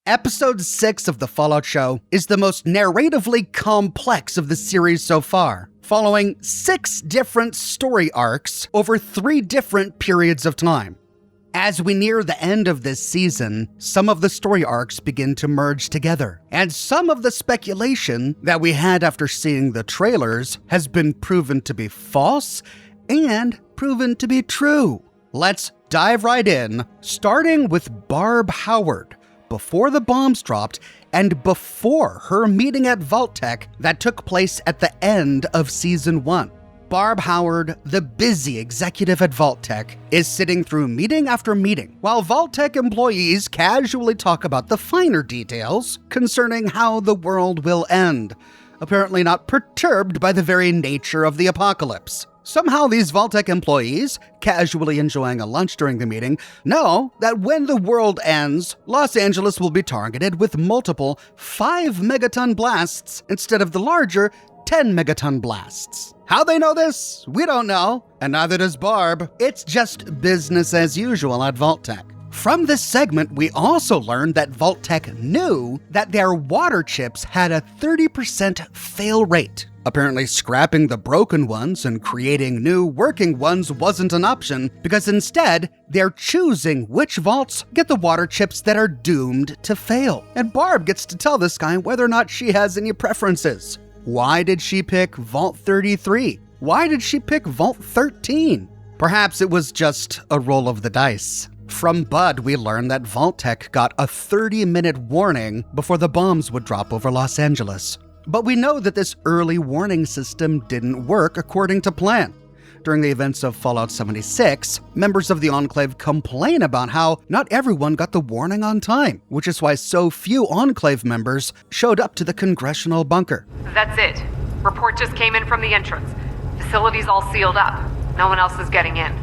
Episode 6 of the Fallout show is the most narratively complex of the series so far, following 6 different story arcs over 3 different periods of time. As we near the end of this season, some of the story arcs begin to merge together, and some of the speculation that we had after seeing the trailers has been proven to be false and proven to be true. Let's dive right in, starting with Barb Howard, before the bombs dropped and before her meeting at Vault-Tec that took place at the end of Season 1. Barb Howard, the busy executive at Vault-Tec, is sitting through meeting after meeting, while Vault-Tec employees casually talk about the finer details concerning how the world will end, apparently not perturbed by the very nature of the apocalypse. Somehow these Vault-Tec employees, casually enjoying a lunch during the meeting, know that when the world ends, Los Angeles will be targeted with multiple 5-megaton blasts instead of the larger 10-megaton blasts. How they know this? We don't know, and neither does Barb. It's just business as usual at Vault-Tec. From this segment, we also learned that Vault-Tec knew that their water chips had a 30% fail rate. Apparently, scrapping the broken ones and creating new working ones wasn't an option, because instead, they're choosing which vaults get the water chips that are doomed to fail. And Barb gets to tell this guy whether or not she has any preferences. Why did she pick Vault 33? Why did she pick Vault 13? Perhaps it was just a roll of the dice. From Bud, we learned that Vault-Tec got a 30-minute warning before the bombs would drop over Los Angeles. But we know that this early warning system didn't work according to plan. During the events of Fallout 76, members of the Enclave complain about how not everyone got the warning on time, which is why so few Enclave members showed up to the congressional bunker. That's it. Report just came in from the entrance. Facility's all sealed up. No one else is getting in.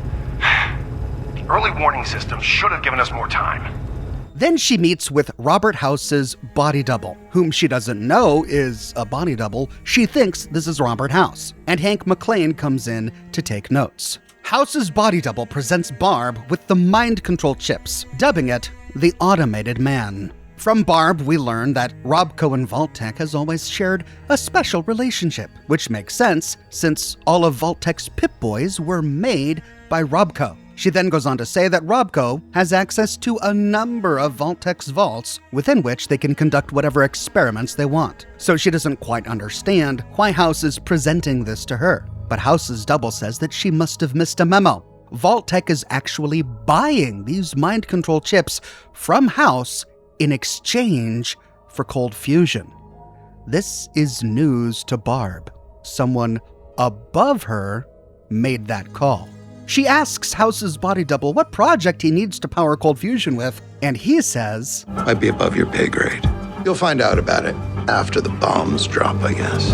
The early warning system should have given us more time. Then she meets with Robert House's body double, whom she doesn't know is a body double. She thinks this is Robert House, and Hank McClane comes in to take notes. House's body double presents Barb with the mind control chips, dubbing it the Automated Man. From Barb, we learn that Robco and Vault-Tec has always shared a special relationship, which makes sense since all of Vault-Tec's Pip-Boys were made by Robco. She then goes on to say that Robco has access to a number of Vault-Tec's vaults within which they can conduct whatever experiments they want. So she doesn't quite understand why House is presenting this to her. But House's double says that she must have missed a memo. Vault-Tec is actually buying these mind control chips from House in exchange for cold fusion. This is news to Barb. Someone above her made that call. She asks House's body double what project he needs to power cold fusion with, and he says, "Might be above your pay grade. You'll find out about it after the bombs drop, I guess."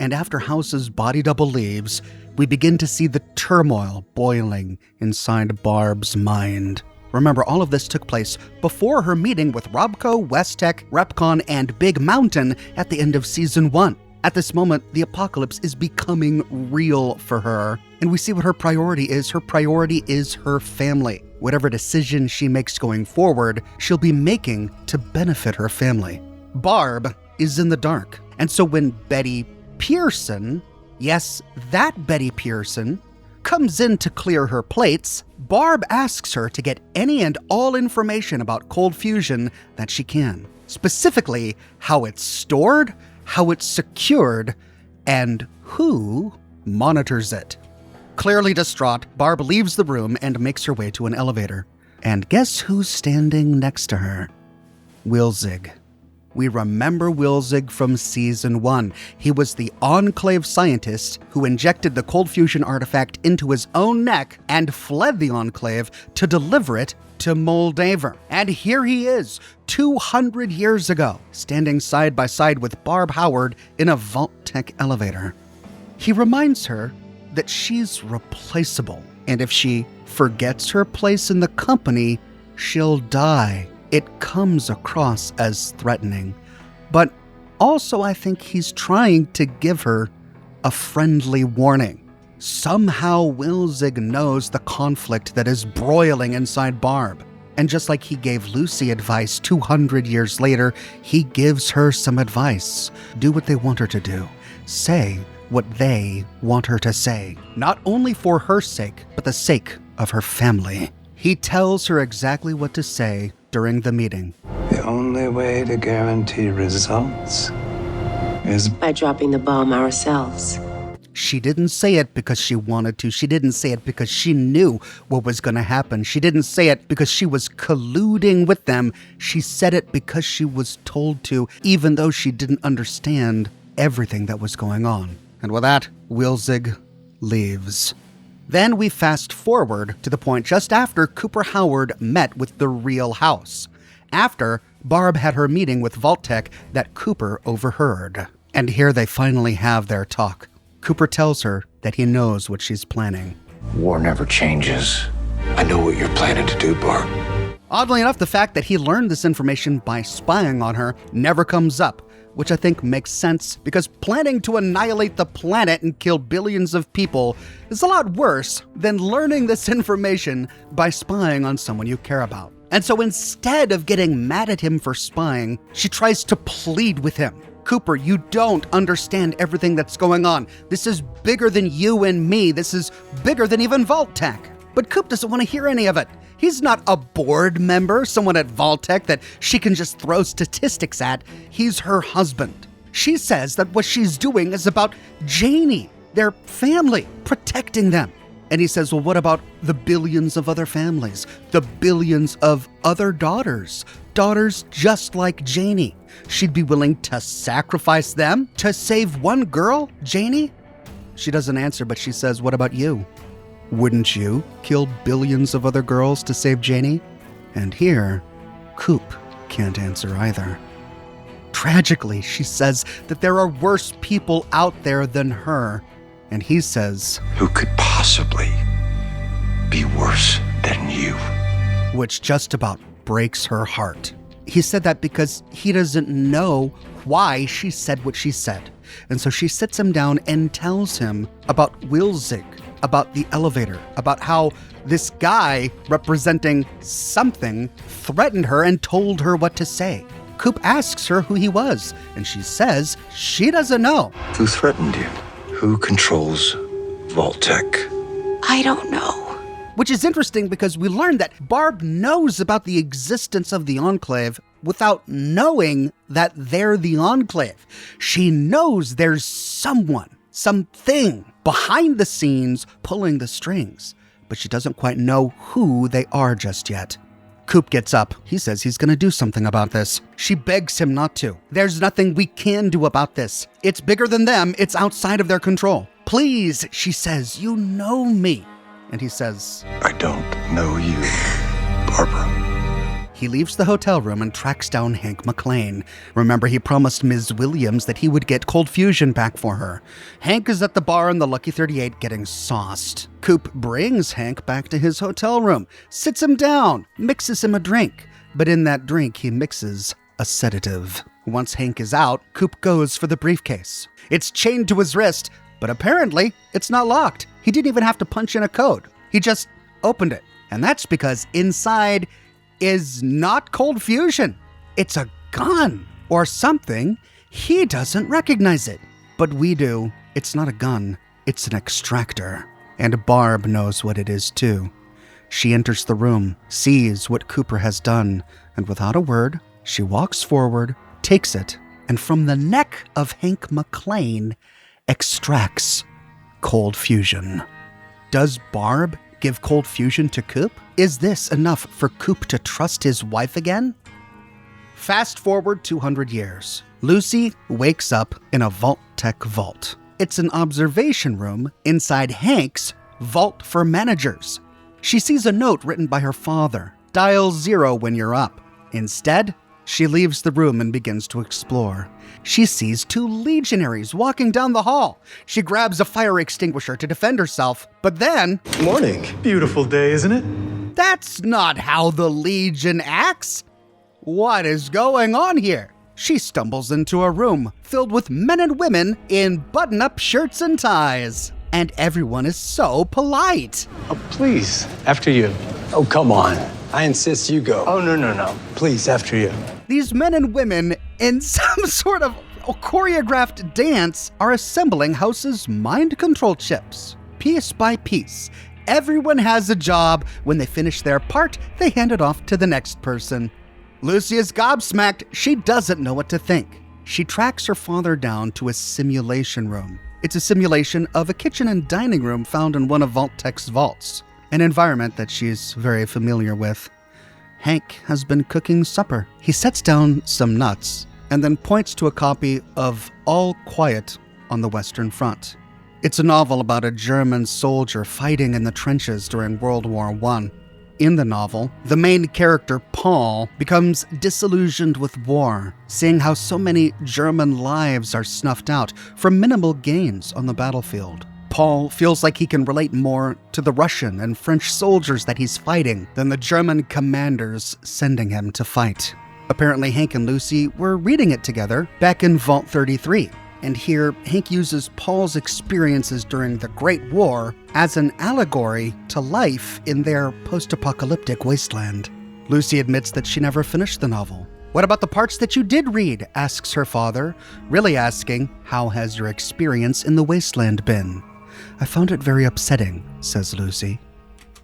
And after House's body double leaves, we begin to see the turmoil boiling inside Barb's mind. Remember, all of this took place before her meeting with Robco, West-Tec, Repcon, and Big Mountain at the end of Season 1. At this moment, the apocalypse is becoming real for her, and we see what her priority is. Her priority is her family. Whatever decision she makes going forward, she'll be making to benefit her family. Barb is in the dark, and so when Betty Pearson, yes, that Betty Pearson, comes in to clear her plates, Barb asks her to get any and all information about cold fusion that she can. Specifically, how it's stored, how it's secured, and who monitors it. Clearly distraught, Barb leaves the room and makes her way to an elevator. And guess who's standing next to her? Wilzig. We remember Wilzig from Season 1. He was the Enclave scientist who injected the cold fusion artifact into his own neck and fled the Enclave to deliver it to Mojave. And here he is, 200 years ago, standing side by side with Barb Howard in a Vault-Tec elevator. He reminds her that she's replaceable, and if she forgets her place in the company, she'll die. It comes across as threatening, but also I think he's trying to give her a friendly warning. Somehow Wilzig knows the conflict that is broiling inside Barb, And just like he gave Lucy advice 200 years later, he gives her some advice. Do what they want her to do. Say what they want her to say. Not only for her sake, but the sake of her family. He tells her exactly what to say during the meeting. The only way to guarantee results is by dropping the bomb ourselves. She didn't say it because she wanted to. She didn't say it because she knew what was going to happen. She didn't say it because she was colluding with them. She said it because she was told to, even though she didn't understand everything that was going on. And with that, Wilzig leaves. Then we fast forward to the point just after Cooper Howard met with the real house. After Barb had her meeting with Vault-Tec that Cooper overheard. And here they finally have their talk. Cooper tells her that he knows what she's planning. War never changes. I know what you're planning to do, Barb. Oddly enough, the fact that he learned this information by spying on her never comes up, which I think makes sense because planning to annihilate the planet and kill billions of people is a lot worse than learning this information by spying on someone you care about. And so instead of getting mad at him for spying, she tries to plead with him. Cooper, you don't understand everything that's going on. This is bigger than you and me. This is bigger than even Vault-Tec. But Coop doesn't want to hear any of it. He's not a board member, someone at Vault-Tec that she can just throw statistics at. He's her husband. She says that what she's doing is about Janie, their family, protecting them. And he says, well, what about the billions of other families? The billions of other daughters? Daughters just like Janie. She'd be willing to sacrifice them to save one girl, Janie? She doesn't answer, but she says, what about you? Wouldn't you kill billions of other girls to save Janie? And here, Coop can't answer either. Tragically, she says that there are worse people out there than her. And he says, Who could possibly be worse than you? Which just about breaks her heart. He said that because he doesn't know why she said what she said. And so she sits him down and tells him about Wilzig, about the elevator, about how this guy representing something threatened her and told her what to say. Coop asks her who he was, and she says she doesn't know. Who threatened you? Who controls Vault-Tec? I don't know. Which is interesting because we learned that Barb knows about the existence of the Enclave without knowing that they're the Enclave. She knows there's someone, something behind the scenes pulling the strings, but she doesn't quite know who they are just yet. Coop gets up. He says he's going to do something about this. She begs him not to. There's nothing we can do about this. It's bigger than them. It's outside of their control. Please, she says, you know me. And he says, I don't know you, Barbara. He leaves the hotel room and tracks down Hank McClane. Remember, he promised Ms. Williams that he would get cold fusion back for her. Hank is at the bar in the Lucky 38 getting sauced. Coop brings Hank back to his hotel room, sits him down, mixes him a drink. But in that drink, he mixes a sedative. Once Hank is out, Coop goes for the briefcase. It's chained to his wrist, but apparently it's not locked. He didn't even have to punch in a code. He just opened it. And that's because inside is not cold fusion. It's a gun or something. He doesn't recognize it, but we do. It's not a gun. It's an extractor. And Barb knows what it is too. She enters the room, sees what Cooper has done, and without a word, she walks forward, takes it, and from the neck of Hank McClane, extracts cold fusion. Does Barb give cold fusion to Coop? Is this enough for Coop to trust his wife again? Fast forward 200 years. Lucy wakes up in a Vault-Tec vault. It's an observation room inside Hank's vault for managers. She sees a note written by her father. Dial 0 when you're up. Instead, she leaves the room and begins to explore. She sees 2 legionaries walking down the hall. She grabs a fire extinguisher to defend herself, but then... Morning. Beautiful day, isn't it? That's not how the Legion acts. What is going on here? She stumbles into a room filled with men and women in button-up shirts and ties. And everyone is so polite. Oh, please. After you. Oh, come on. I insist you go. Oh, no. Please, after you. These men and women, in some sort of choreographed dance, are assembling House's mind control chips, piece by piece. Everyone has a job. When they finish their part, they hand it off to the next person. Lucy is gobsmacked. She doesn't know what to think. She tracks her father down to a simulation room. It's a simulation of a kitchen and dining room found in one of Vault-Tec's vaults, an environment that she's very familiar with. Hank has been cooking supper. He sets down some nuts and then points to a copy of All Quiet on the Western Front. It's a novel about a German soldier fighting in the trenches during World War I. In the novel, the main character, Paul, becomes disillusioned with war, seeing how so many German lives are snuffed out for minimal gains on the battlefield. Paul feels like he can relate more to the Russian and French soldiers that he's fighting than the German commanders sending him to fight. Apparently, Hank and Lucy were reading it together back in Vault 33. And here, Hank uses Paul's experiences during the Great War as an allegory to life in their post-apocalyptic wasteland. Lucy admits that she never finished the novel. "What about the parts that you did read?" asks her father, really asking, "How has your experience in the wasteland been?" "I found it very upsetting," says Lucy.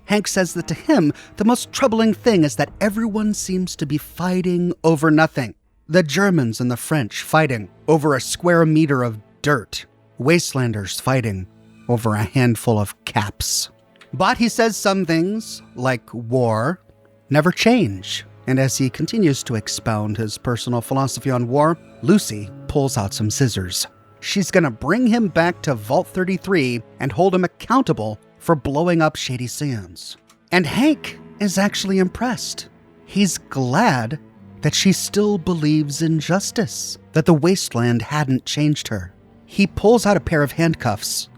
Hank says that to him, the most troubling thing is that everyone seems to be fighting over nothing. The Germans and the French fighting over a square meter of dirt. Wastelanders fighting over a handful of caps. But he says some things, like war, never change. And as he continues to expound his personal philosophy on war, Lucy pulls out some scissors. She's gonna bring him back to Vault 33 and hold him accountable for blowing up Shady Sands. And Hank is actually impressed. He's glad that she still believes in justice, that the wasteland hadn't changed her. He pulls out a pair of handcuffs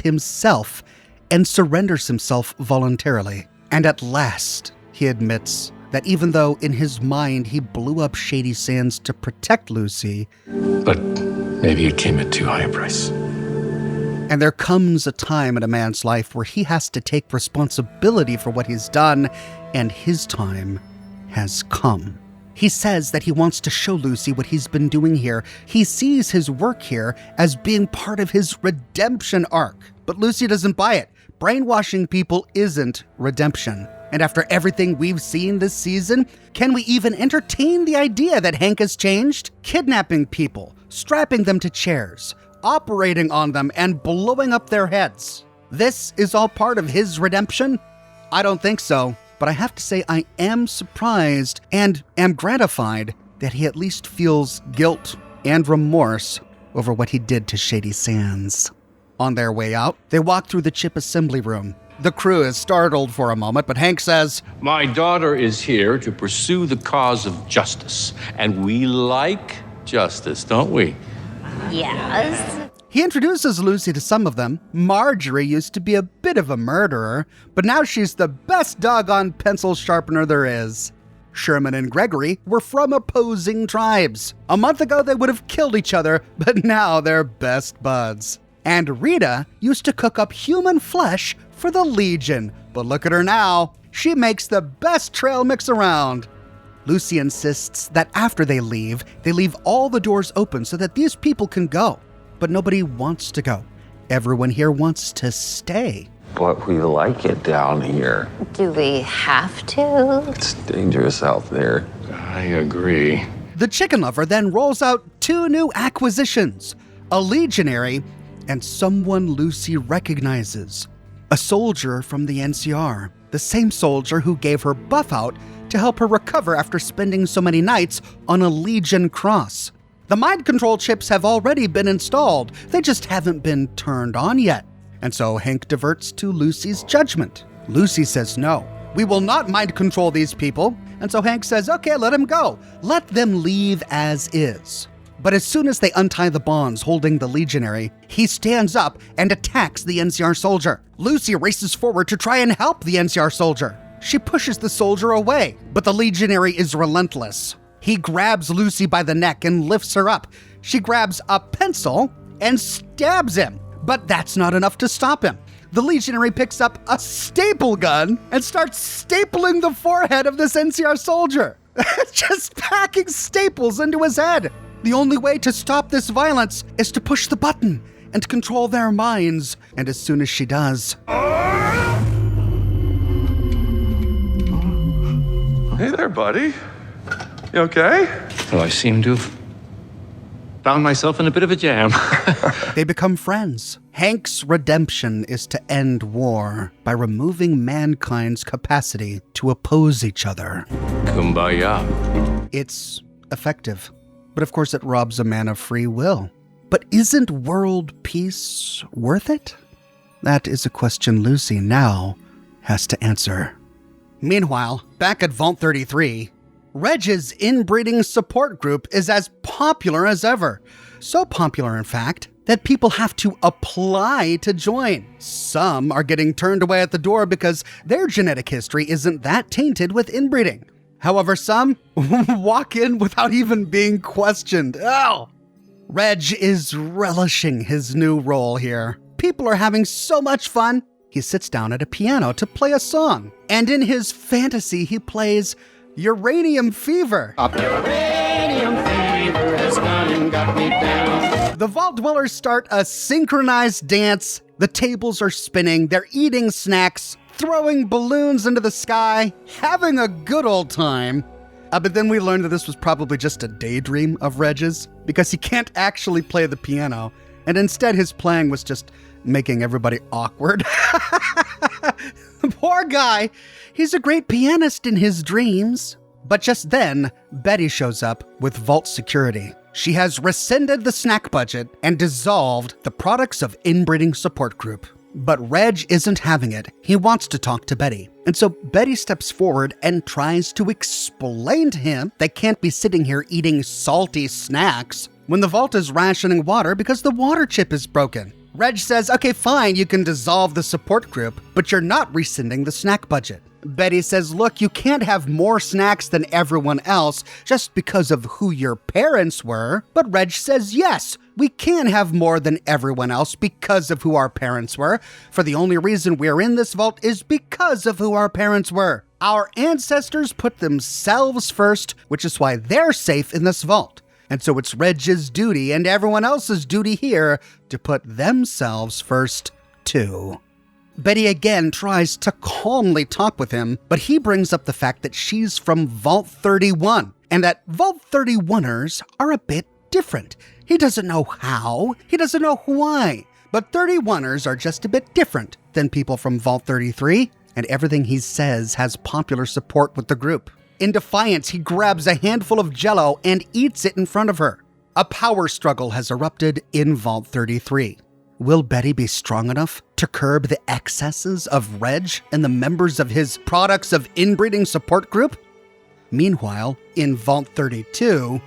himself, and surrenders himself voluntarily. And at last, he admits that even though in his mind he blew up Shady Sands to protect Lucy, but maybe it came at too high a price. And there comes a time in a man's life where he has to take responsibility for what he's done, and his time has come. He says that he wants to show Lucy what he's been doing here. He sees his work here as being part of his redemption arc. But Lucy doesn't buy it. Brainwashing people isn't redemption. And after everything we've seen this season, can we even entertain the idea that Hank has changed? Kidnapping people, strapping them to chairs, operating on them, and blowing up their heads. This is all part of his redemption? I don't think so. But I have to say I am surprised and am gratified that he at least feels guilt and remorse over what he did to Shady Sands. On their way out, they walk through the chip assembly room. The crew is startled for a moment, but Hank says, "My daughter is here to pursue the cause of justice, and we like justice, don't we?" Yes. He introduces Lucy to some of them. Marjorie used to be a bit of a murderer, but now she's the best doggone pencil sharpener there is. Sherman and Gregory were from opposing tribes. A month ago they would have killed each other, but now they're best buds. And Rita used to cook up human flesh for the Legion, but look at her now. She makes the best trail mix around. Lucy insists that after they leave all the doors open so that these people can go. But nobody wants to go. Everyone here wants to stay. But we like it down here. Do we have to? It's dangerous out there. I agree. The chicken lover then rolls out 2 new acquisitions, a legionary and someone Lucy recognizes, a soldier from the NCR, the same soldier who gave her buff out to help her recover after spending so many nights on a Legion cross. The mind control chips have already been installed, they just haven't been turned on yet. And so Hank diverts to Lucy's judgment. Lucy says no, we will not mind control these people. And so Hank says, okay, let them go. Let them leave as is. But as soon as they untie the bonds holding the legionary, he stands up and attacks the NCR soldier. Lucy races forward to try and help the NCR soldier. She pushes the soldier away, but the legionary is relentless. He grabs Lucy by the neck and lifts her up. She grabs a pencil and stabs him, but that's not enough to stop him. the legionary picks up a staple gun and starts stapling the forehead of this NCR soldier. Just packing staples into his head. The only way to stop this violence is to push the button and control their minds. And as soon as she does... Hey there, buddy. You okay? Well, I seem to have found myself in a bit of a jam. They become friends. Hank's redemption is to end war by removing mankind's capacity to oppose each other. Kumbaya. It's effective, but of course it robs a man of free will. But isn't world peace worth it? That is a question Lucy now has to answer. Meanwhile, back at Vault 33, Reg's inbreeding support group is as popular as ever. So popular, in fact, that people have to apply to join. Some are getting turned away at the door because their genetic history isn't that tainted with inbreeding. However, some walk in without even being questioned. Oh! Reg is relishing his new role here. People are having so much fun. He sits down at a piano to play a song. And in his fantasy, he plays Uranium Fever. Uranium Fever has gone and got me down. The Vault Dwellers start a synchronized dance. The tables are spinning. They're eating snacks, throwing balloons into the sky, having a good old time. But then we learned that this was probably just a daydream of Reg's because he can't actually play the piano. And instead, his playing was just making everybody awkward. Poor guy. He's a great pianist in his dreams. But just then, Betty shows up with Vault security. She has rescinded the snack budget and dissolved the Products of Inbreeding Support Group. But Reg isn't having it. He wants to talk to Betty. And so Betty steps forward and tries to explain to him they can't be sitting here eating salty snacks when the Vault is rationing water because the water chip is broken. Reg says, okay, fine, you can dissolve the support group, but you're not rescinding the snack budget. Betty says, look, you can't have more snacks than everyone else just because of who your parents were. But Reg says, yes, we can have more than everyone else because of who our parents were. For the only reason we're in this vault is because of who our parents were. Our ancestors put themselves first, which is why they're safe in this vault. And so it's Reg's duty and everyone else's duty here to put themselves first, too. Betty again tries to calmly talk with him, but he brings up the fact that she's from Vault 31, and that Vault 31ers are a bit different. He doesn't know how, he doesn't know why, but 31ers are just a bit different than people from Vault 33, and everything he says has popular support with the group. In defiance, he grabs a handful of Jell-O and eats it in front of her. A power struggle has erupted in Vault 33. Will Betty be strong enough to curb the excesses of Reg and the members of his Products of Inbreeding Support Group? Meanwhile, in Vault 32,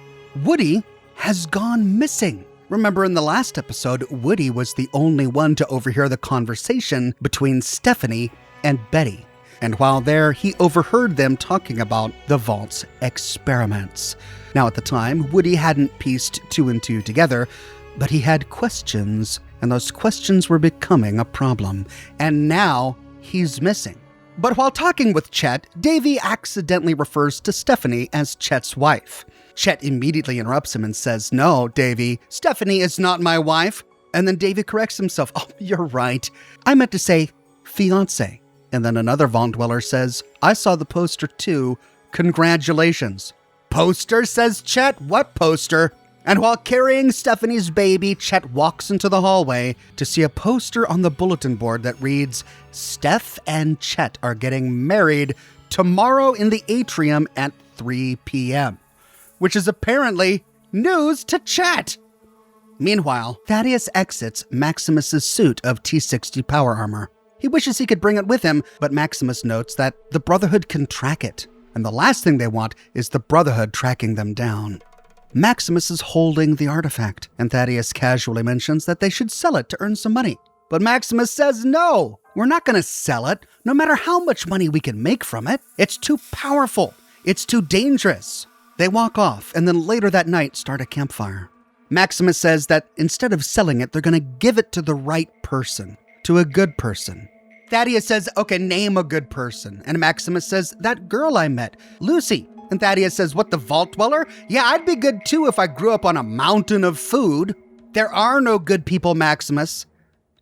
Woody has gone missing. Remember in the last episode, Woody was the only one to overhear the conversation between Stephanie and Betty. And while there, he overheard them talking about the Vault's experiments. Now, at the time, Woody hadn't pieced 2 and 2 together, but he had questions, and those questions were becoming a problem. And now, he's missing. But while talking with Chet, Davy accidentally refers to Stephanie as Chet's wife. Chet immediately interrupts him and says, no, Davy, Stephanie is not my wife. And then Davy corrects himself, oh, you're right. I meant to say fiancé. And then another Vault Dweller says, I saw the poster too. Congratulations. Poster, says Chet. What poster? And while carrying Stephanie's baby, Chet walks into the hallway to see a poster on the bulletin board that reads, Steph and Chet are getting married tomorrow in the atrium at 3 p.m., which is apparently news to Chet. Meanwhile, Thaddius exits Maximus's suit of T-60 power armor. He wishes he could bring it with him, but Maximus notes that the Brotherhood can track it, and the last thing they want is the Brotherhood tracking them down. Maximus is holding the artifact, and Thaddius casually mentions that they should sell it to earn some money. But Maximus says, no, we're not going to sell it, no matter how much money we can make from it. It's too powerful. It's too dangerous. They walk off, and then later that night start a campfire. Maximus says that instead of selling it, they're going to give it to the right person. to a good person. Thaddius says, okay, name a good person. And Maximus says, that girl I met, Lucy. And Thaddius says, what, the vault dweller? Yeah, I'd be good too if I grew up on a mountain of food. There are no good people, Maximus.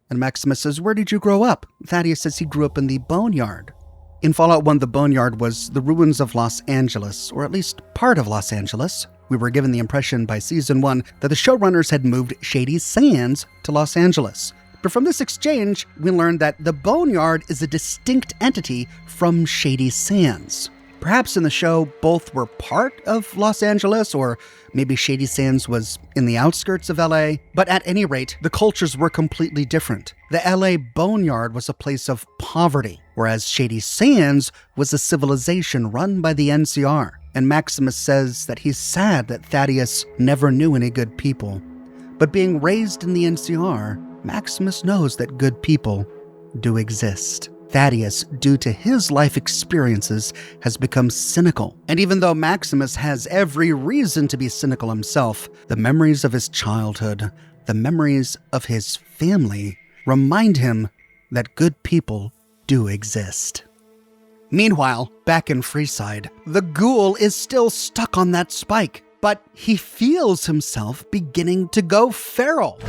And Maximus says, where did you grow up? Thaddius says he grew up in the Boneyard. In Fallout 1, the Boneyard was the ruins of Los Angeles, or at least part of Los Angeles. We were given the impression by Season 1 that the showrunners had moved Shady Sands to Los Angeles. But from this exchange, we learned that the Boneyard is a distinct entity from Shady Sands. Perhaps in the show, both were part of Los Angeles, or maybe Shady Sands was in the outskirts of LA. But at any rate, the cultures were completely different. The LA Boneyard was a place of poverty, whereas Shady Sands was a civilization run by the NCR. And Maximus says that he's sad that Thaddius never knew any good people. But being raised in the NCR, Maximus knows that good people do exist. Thaddius, due to his life experiences, has become cynical. And even though Maximus has every reason to be cynical himself, the memories of his childhood, the memories of his family, remind him that good people do exist. Meanwhile, back in Freeside, the Ghoul is still stuck on that spike, but he feels himself beginning to go feral.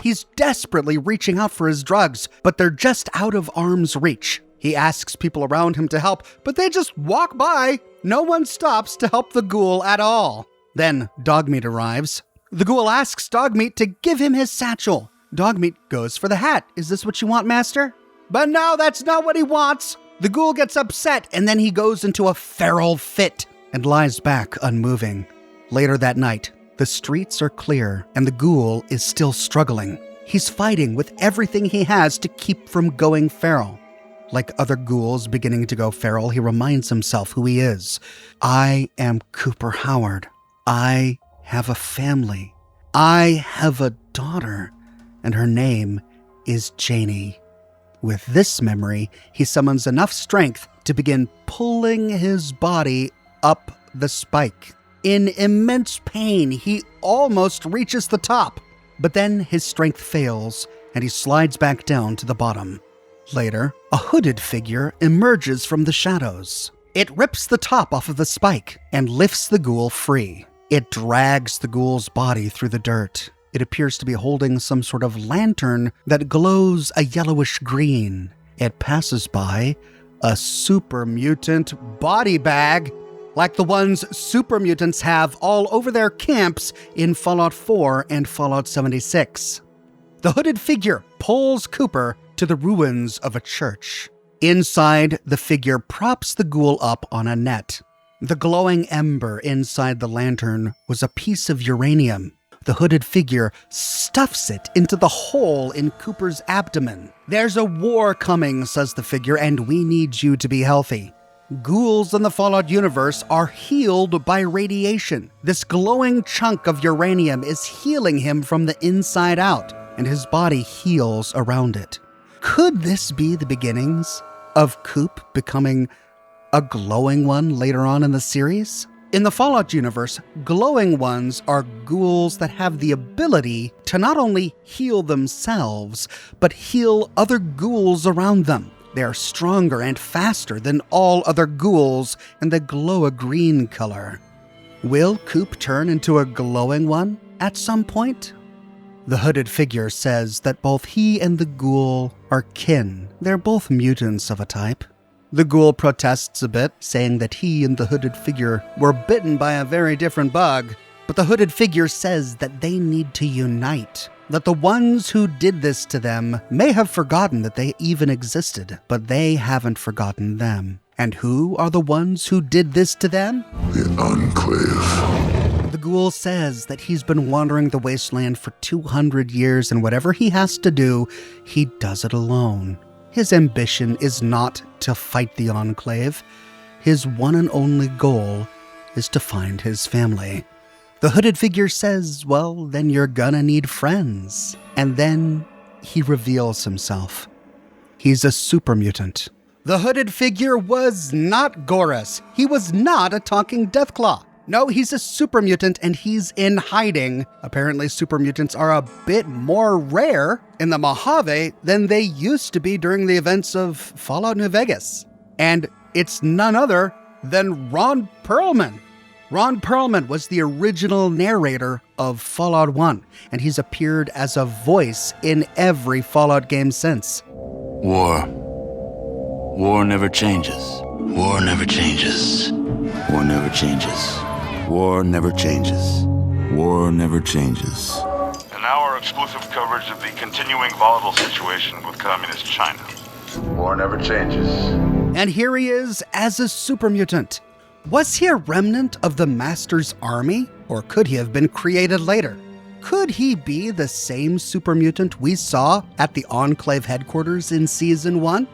He's desperately reaching out for his drugs, but they're just out of arm's reach. He asks people around him to help, but they just walk by. No one stops to help the Ghoul at all. Then Dogmeat arrives. The Ghoul asks Dogmeat to give him his satchel. Dogmeat goes for the hat. Is this what you want, Master? But no, that's not what he wants. The Ghoul gets upset, and then he goes into a feral fit and lies back unmoving. Later that night, the streets are clear, and the Ghoul is still struggling. He's fighting with everything he has to keep from going feral. Like other ghouls beginning to go feral, he reminds himself who he is. I am Cooper Howard. I have a family. I have a daughter, and her name is Janie. With this memory, he summons enough strength to begin pulling his body up the spike. In immense pain, he almost reaches the top, but then his strength fails and he slides back down to the bottom. Later, a hooded figure emerges from the shadows. It rips the top off of the spike and lifts the Ghoul free. It drags the Ghoul's body through the dirt. It appears to be holding some sort of lantern that glows a yellowish green. It passes by a super mutant body bag, like the ones super mutants have all over their camps in Fallout 4 and Fallout 76. The hooded figure pulls Cooper to the ruins of a church. Inside, the figure props the Ghoul up on a net. The glowing ember inside the lantern was a piece of uranium. The hooded figure stuffs it into the hole in Cooper's abdomen. There's a war coming, says the figure, and we need you to be healthy. Ghouls in the Fallout universe are healed by radiation. This glowing chunk of uranium is healing him from the inside out, and his body heals around it. Could this be the beginnings of Coop becoming a glowing one later on in the series? In the Fallout universe, glowing ones are ghouls that have the ability to not only heal themselves, but heal other ghouls around them. They are stronger and faster than all other ghouls, and they glow a green color. Will Coop turn into a glowing one at some point? The hooded figure says that both he and the Ghoul are kin. They're both mutants of a type. The Ghoul protests a bit, saying that he and the hooded figure were bitten by a very different bug. But the hooded figure says that they need to unite. That the ones who did this to them may have forgotten that they even existed, but they haven't forgotten them. And who are the ones who did this to them? The Enclave. The Ghoul says that he's been wandering the wasteland for 200 years, and whatever he has to do, he does it alone. His ambition is not to fight the Enclave. His one and only goal is to find his family. The hooded figure says, well, then you're gonna need friends. And then he reveals himself. He's a super mutant. The hooded figure was not Gorus. He was not a talking Deathclaw. No, he's a super mutant and he's in hiding. Apparently, super mutants are a bit more rare in the Mojave than they used to be during the events of Fallout New Vegas. And it's none other than Ron Perlman. Ron Perlman was the original narrator of Fallout 1, and he's appeared as a voice in every Fallout game since. War. War never changes. War never changes. War never changes. War never changes. War never changes. And now our exclusive coverage of the continuing volatile situation with communist China. War never changes. And here he is as a super mutant. Was he a remnant of the Master's army, or could he have been created later? Could he be the same super mutant we saw at the Enclave headquarters in Season 1?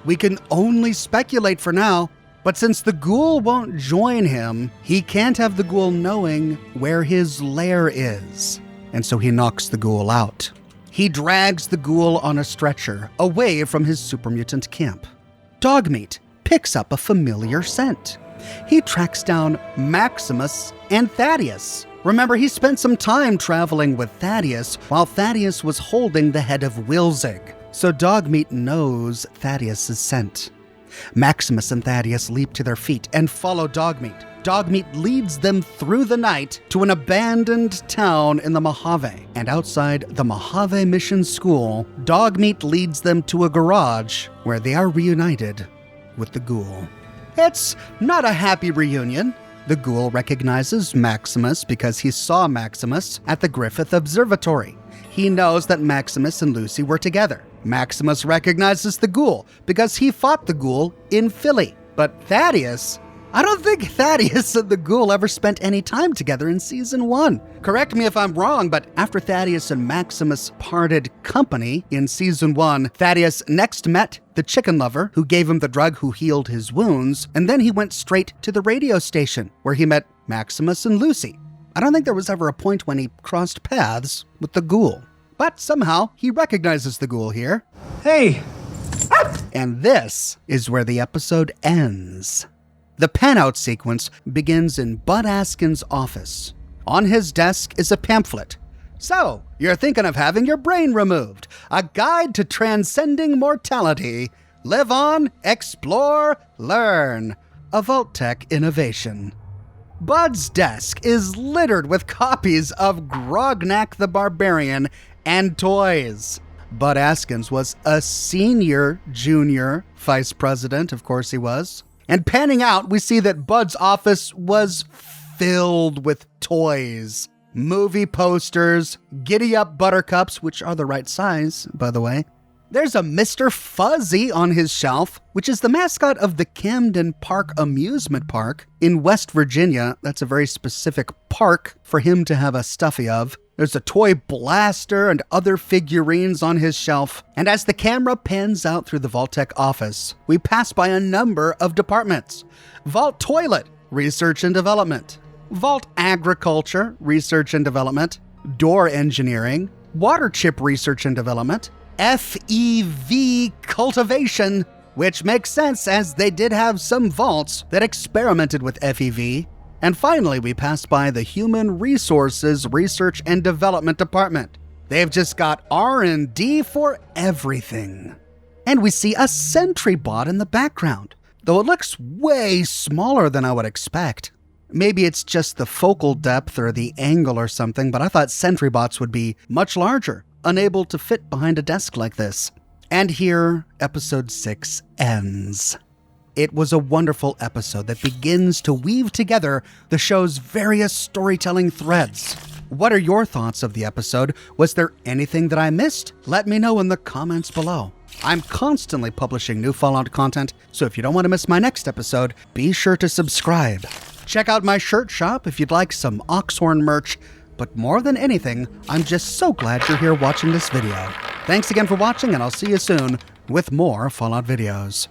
We can only speculate for now, but since the Ghoul won't join him, he can't have the Ghoul knowing where his lair is. And so he knocks the Ghoul out. He drags the Ghoul on a stretcher away from his super mutant camp. Dogmeat picks up a familiar scent. He tracks down Maximus and Thaddius. Remember, he spent some time traveling with Thaddius while Thaddius was holding the head of Wilzig. So Dogmeat knows Thaddius' scent. Maximus and Thaddius leap to their feet and follow Dogmeat. Dogmeat leads them through the night to an abandoned town in the Mojave. And outside the Mojave Mission School, Dogmeat leads them to a garage where they are reunited with the Ghoul. It's not a happy reunion. The Ghoul recognizes Maximus because he saw Maximus at the Griffith Observatory. He knows that Maximus and Lucy were together. Maximus recognizes the Ghoul because he fought the Ghoul in Philly. But Thaddius, I don't think Thaddius and the Ghoul ever spent any time together in Season 1. Correct me if I'm wrong, but after Thaddius and Maximus parted company in Season 1, Thaddius next met the chicken lover who gave him the drug who healed his wounds, and then he went straight to the radio station where he met Maximus and Lucy. I don't think there was ever a point when he crossed paths with the Ghoul. But somehow, he recognizes the Ghoul here. Hey! And this is where the episode ends. The pan-out sequence begins in Bud Askin's office. On his desk is a pamphlet. So, you're thinking of having your brain removed. A guide to transcending mortality. Live on, explore, learn. A Vault-Tec innovation. Bud's desk is littered with copies of Grognak the Barbarian and toys. Bud Askins was a senior junior vice president, of course he was. And panning out, we see that Bud's office was filled with toys. Movie posters, giddy-up buttercups, which are the right size, by the way. There's a Mr. Fuzzy on his shelf, which is the mascot of the Camden Park Amusement Park in West Virginia. That's a very specific park for him to have a stuffy of. There's a toy blaster and other figurines on his shelf. And as the camera pans out through the Vault-Tec office, we pass by a number of departments. Vault Toilet, Research and Development. Vault Agriculture, Research and Development. Door Engineering. Water Chip Research and Development. FEV Cultivation, which makes sense as they did have some vaults that experimented with FEV. And finally, we passed by the Human Resources Research and Development Department. They've just got R&D for everything. And we see a sentry bot in the background, though it looks way smaller than I would expect. Maybe it's just the focal depth or the angle or something, but I thought sentry bots would be much larger, unable to fit behind a desk like this. And here, episode 6 ends. It was a wonderful episode that begins to weave together the show's various storytelling threads. What are your thoughts of the episode? Was there anything that I missed? Let me know in the comments below. I'm constantly publishing new Fallout content, so if you don't want to miss my next episode, be sure to subscribe. Check out my shirt shop if you'd like some Oxhorn merch, but more than anything, I'm just so glad you're here watching this video. Thanks again for watching, and I'll see you soon with more Fallout videos.